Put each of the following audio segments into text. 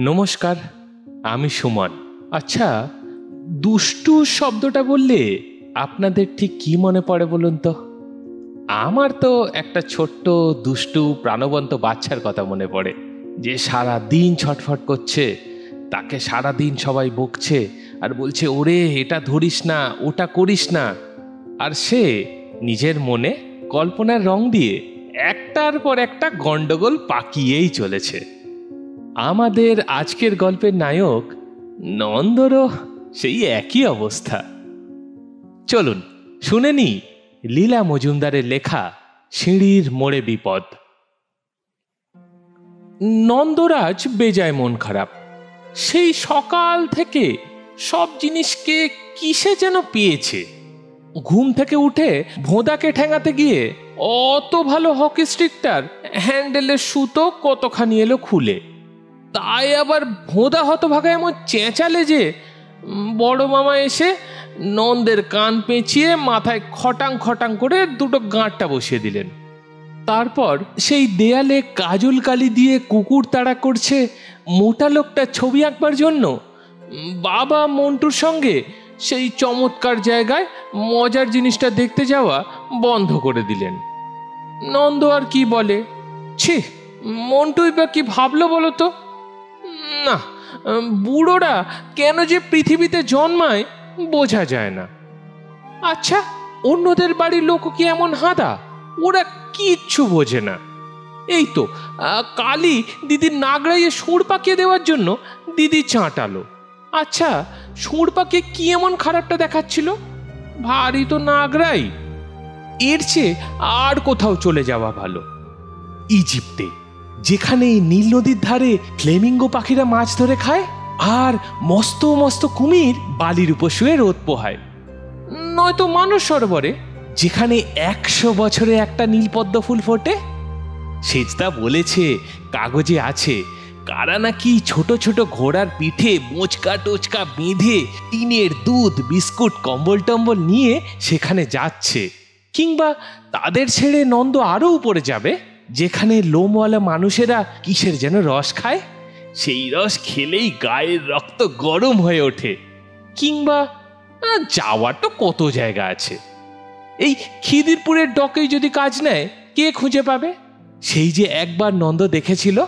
নমস্কার, আমি সুমন। আচ্ছা, দুষ্টু শব্দটা বললে আপনাদের ঠিক কি মনে পড়ে বলুন তো? আমার তো একটা ছোট্ট দুষ্টু প্রাণবন্ত বাচ্চার কথা মনে পড়ে, যে সারা দিন ছটফট করছে। তাকে সারা দিন সবাই বকছে আর বলছে, ওরে এটা ধরিস না, ওটা করিস না। আর সে নিজের মনে কল্পনার রং দিয়ে একটার পর একটা গন্ডগোল পাকিয়েই চলেছে। আমাদের আজকের গল্পের নায়ক নন্দরও সেই একই অবস্থা। চলুন শুনে নি লীলা মজুমদারের লেখা সিঁড়ির মোড়ে বিপদ। নন্দরাজ বেজায় মন খারাপ। সেই সকাল থেকে সব জিনিসকে কিসে যেন পেয়েছে। ঘুম থেকে উঠে ভোঁদাকে ঠেঙাতে গিয়ে অত ভালো হকি স্টিকটার হ্যান্ডেলের সুতো কতখানি এলো খুলে। তাই আবার ভোঁদা হতভাগা এমন চেঁচালে যে বড় মামা এসে নন্দের কান পেঁচিয়ে মাথায় খটাং খটাং করে দুটো গাঁটটা বসিয়ে দিলেন। তারপর সেই দেয়ালে কাজল কালি দিয়ে কুকুর তাড়া করছে মোটা লোকটার ছবি আঁকবার জন্য বাবা মন্টুর সঙ্গে সেই চমৎকার জায়গায় মজার জিনিসটা দেখতে যাওয়া বন্ধ করে দিলেন। নন্দ আর কি বলে? ছি, মন্টুই বা কি ভাবলো বলো তো? না, বুড়োরা কেন যে পৃথিবীতে জন্মায় বোঝা যায় না। আচ্ছা, অন্যদের বাড়ির লোক কি এমন হাঁদা? ওরা কিচ্ছু বোঝে না। এই তো কালি দিদির নাগড়াইয়ে সুর পাকিয়ে দেওয়ার জন্য দিদি চাঁটালো। আচ্ছা, সুর পাকিয়ে কি এমন খারাপটা দেখাচ্ছিল? ভারী তো নাগড়াই। এর চেয়ে আর কোথাও চলে যাওয়া ভালো। ইজিপ্টে, যেখানে নীল নদীর ধারে ফ্লেমিঙ্গো পাখিরা মাছ ধরে খায় আর মস্ত মস্ত কুমির বালির উপর শুয়ে রোদ পোহায়। নয়তো মানস সরোবরে, যেখানে 100 বছরে একটা নীলপদ্ম ফুল ফোটে। সেজদা বলেছে, কাগজে আছে, কারা নাকি ছোট ছোট ঘোড়ার পিঠে মোচকা টোচকা বেঁধে টিনের দুধ বিস্কুট কম্বল টম্বল নিয়ে সেখানে যাচ্ছে। কিংবা তাদের ছেড়ে নন্দ আরো উপরে যাবে, যেখানে লোমওয়ালা মানুষেরা কিসের যেন রস খায়, সেই রস খেলেই গায়ের রক্ত গরম হয়ে ওঠে। কিংবা যাওয়ার তো কত জায়গা আছে। এই খিদিরপুরের ডকেই যদি কাজ নেয়, কে খুঁজে পাবে? সেই যে একবার নন্দ দেখেছিল,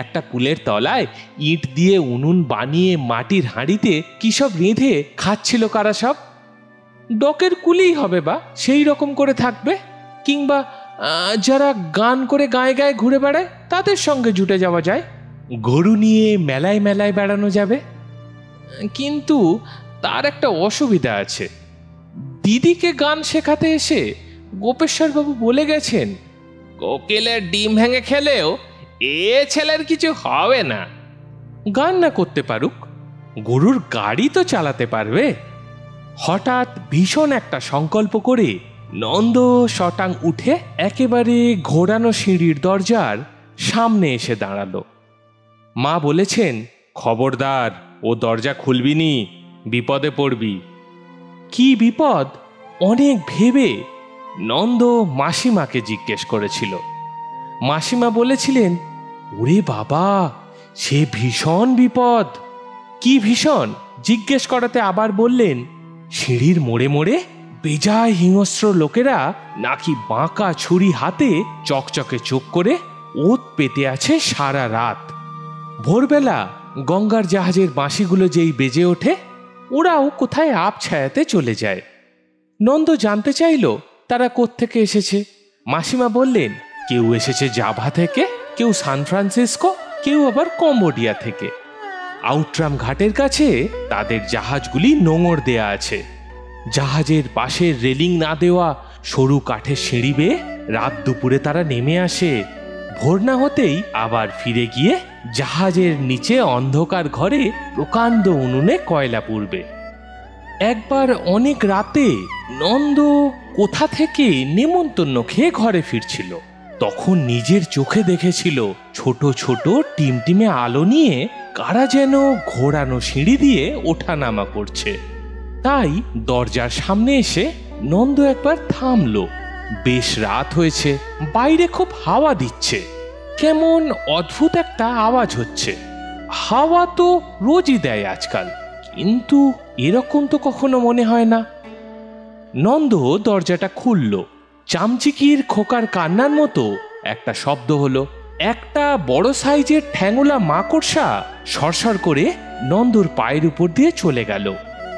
একটা কুলের তলায় ইট দিয়ে উনুন বানিয়ে মাটির হাঁড়িতে কি সব রেঁধে খাচ্ছিল কারা সব। ডকের কুলেই হবে বা সেই রকম করে থাকবে। কিংবা যারা গান করে গায়ে গায়ে ঘুরে বেড়ায়, তাদের সঙ্গে জুটে যাওয়া যায়। গরু নিয়ে মেলায় মেলায় বেড়ানো যাবে। কিন্তু তার একটা অসুবিধা আছে। দিদিকে গান শেখাতে এসে গোপেশ্বরবাবু বলে গেছেন, কোকিলের ডিম ভেঙে খেলেও এ ছেলের কিছু হবে না। গান না করতে পারুক, গরুর গাড়ি তো চালাতে পারবে। হঠাৎ ভীষণ একটা সংকল্প করে নন্দ শটাং উঠে একেবারে ঘোরানো সিঁড়ির দরজার সামনে এসে দাঁড়ালো। মা বলেছেন, খবরদার, ও দরজা খুলবি নি, বিপদে পড়বি। কি বিপদ? অনেক ভেবে নন্দ মাসিমাকে জিজ্ঞেস করেছিল। মাসিমা বলেছিলেন, ওরে বাবা, সে ভীষণ বিপদ। কি ভীষণ? জিজ্ঞেস করাতে আবার বললেন, সিঁড়ির মোড়ে মোড়ে বেজায় হিংস্র লোকেরা নাকি বাঁকা ছুরি হাতে চকচকে চোখ করে ওত পেতে আছে সারা রাত। ভোরবেলা গঙ্গার জাহাজের বাঁশিগুলো যেই বেজে ওঠে, ওরাও কোথায় আপ ছায়াতে চলে যায়। নন্দ জানতে চাইল তারা কোত্থেকে এসেছে। মাসিমা বললেন, কেউ এসেছে জাভা থেকে, কেউ সান ফ্রান্সিসকো, কেউ আবার কম্বোডিয়া থেকে। আউটরাম ঘাটের কাছে তাদের জাহাজগুলি নোঙর দেয়া আছে। জাহাজের পাশের রেলিং না দেওয়া সরু কাঠের সিঁড়ি বেয়ে রাত দুপুরে তারা নেমে আসে। ভোর না হতেই আবার ফিরে গিয়ে জাহাজের নিচে অন্ধকার ঘরে প্রকাণ্ড উনুনে কয়লা পুড়বে। একবার অনেক রাতে নন্দ কোথা থেকে নেমন্তন্ন খেয়ে ঘরে ফিরছিল। তখন নিজের চোখে দেখেছিল ছোট ছোট টিমটিমে আলো নিয়ে কারা যেন ঘোরানো সিঁড়ি দিয়ে ওঠানামা করছে। তাই দরজার সামনে এসে নন্দ একবার থামলো। বেশ রাত হয়েছে, বাইরে খুব হাওয়া দিচ্ছে, কেমন অদ্ভুত একটা আওয়াজ হচ্ছে। হাওয়া তো রোজই দেয় আজকাল, কিন্তু এরকম তো কখনো মনে হয় না। নন্দ দরজাটা খুলল। চামচিকির খোকার কান্নার মতো একটা শব্দ হলো। একটা বড় সাইজের ঠ্যাঙোলা মাকড়সা সরসর করে নন্দর পায়ের উপর দিয়ে চলে গেল।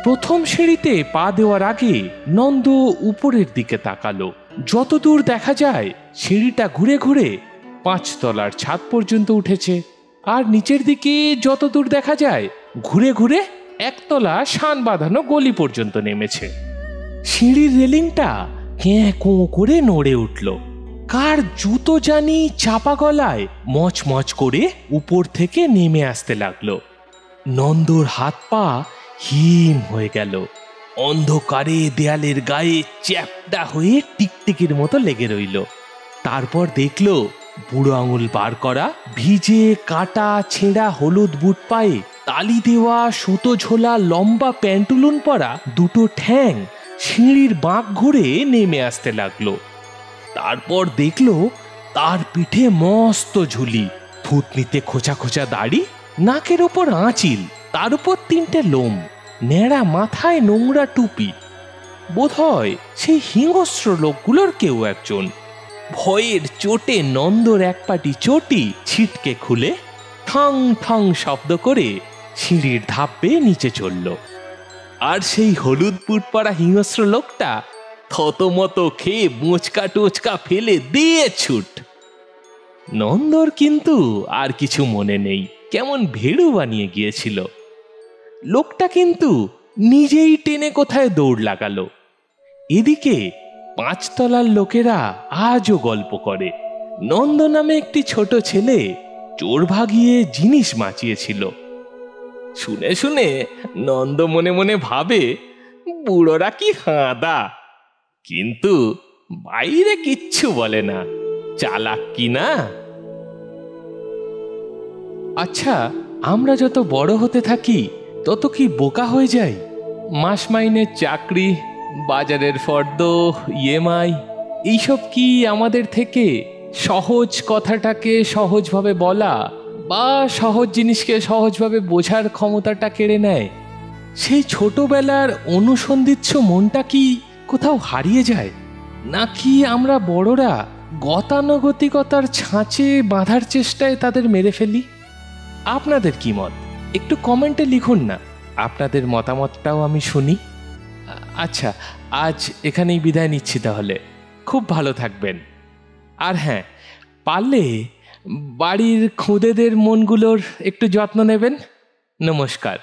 প্রথম সিঁড়িতে পা দেওয়ার আগে নন্দ উপরের দিকে তাকালো। যতদূর দেখা যায় সিঁড়িটা ঘুরে ঘুরে 5 তলার ছাদ পর্যন্ত উঠেছে, আর নিচের দিকে যতদূর দেখা যায় ঘুরে ঘুরে 1 তলা শান বাঁধানো গলি পর্যন্ত নেমেছে। সিঁড়ির রেলিংটা ক্যাঁ কোঁ করে নড়ে উঠল। কার জুতো জানি চাপা গলায় মচমচ করে উপর থেকে নেমে আসতে লাগলো। নন্দর হাত পা হিম হয়ে গেল। অন্ধকারে দেয়ালের গায়ে চ্যাপ্টা হয়ে টিকটিকির মতো লেগে রইল। তারপর দেখলো বুড়ো আঙুল বার করা, ভিজে কাটা ছেঁড়া হলুদ বুট পায়ে, তালি দেওয়া সুতো ঝোলা লম্বা প্যান্টুলুন পরা 2টো ঠ্যাং সিঁড়ির বাঁক ঘুরে নেমে আসতে লাগলো। তারপর দেখলো তার পিঠে মস্ত ঝুলি, থুতনিতে খোঁচা খোঁচা দাড়ি, নাকের ওপর আঁচিল, তার উপর 3টে লোম, ন্যাড়া মাথায় নোংরা টুপি। বোধহয় সেই হিংস্র লোকগুলোর কেউ একজন। ভয়ের চোটে নন্দর এক পাটি চটি ছিটকে খুলে ঠং ঠং শব্দ করে সিঁড়ির ধাপ বেয়ে নিচে চলল। আর সেই হলুদ বুট পরা হিংস্র লোকটা থতমত খেয়ে মোচকা টোচকা ফেলে দিয়ে ছুট। নন্দর কিন্তু আর কিছু মনে নেই, কেমন ভেড়ু বানিয়ে গিয়েছিল। লোকটা কিন্তু নিজেই টেনে কোথায় দৌড় লাগালো। এদিকে 5 তলার লোকেরা আজও গল্প করে। নন্দ নামে একটি ছোট ছেলে চোর ভাগিয়ে জিনিস বাঁচিয়েছিল। শুনে শুনে নন্দ মনে মনে ভাবে, বুড়োরা কি হাঁদা, কিন্তু বাইরে কিচ্ছু বলে না, চালাক কি না। আচ্ছা, আমরা যত বড় হতে থাকি তত কি বোকা হয়ে যাই? মাস মাইনের চাকরি, বাজারের ফর্দ, ইএমআই, এইসব কি আমাদের থেকে সহজ কথাটাকে সহজভাবে বলা বা সহজ জিনিসকে সহজভাবে বোঝার ক্ষমতাটা কেড়ে নেয়? সেই ছোটবেলার অনুসন্ধিৎস মনটা কি কোথাও হারিয়ে যায়, নাকি আমরা বড়রা গতানুগতিকতার ছাঁচে বাঁধার চেষ্টায় তাদের মেরে ফেলি? আপনাদের কি মত একটু কমেন্টে লিখুন না, আপনাদের মতামতটাও আমি শুনি। আচ্ছা, আজ এখানেই বিদায় নিচ্ছি তাহলে। খুব ভালো থাকবেন। আর হ্যাঁ, পারলে বাড়ির খুদেদের মনগুলোর একটু যত্ন নেবেন। নমস্কার।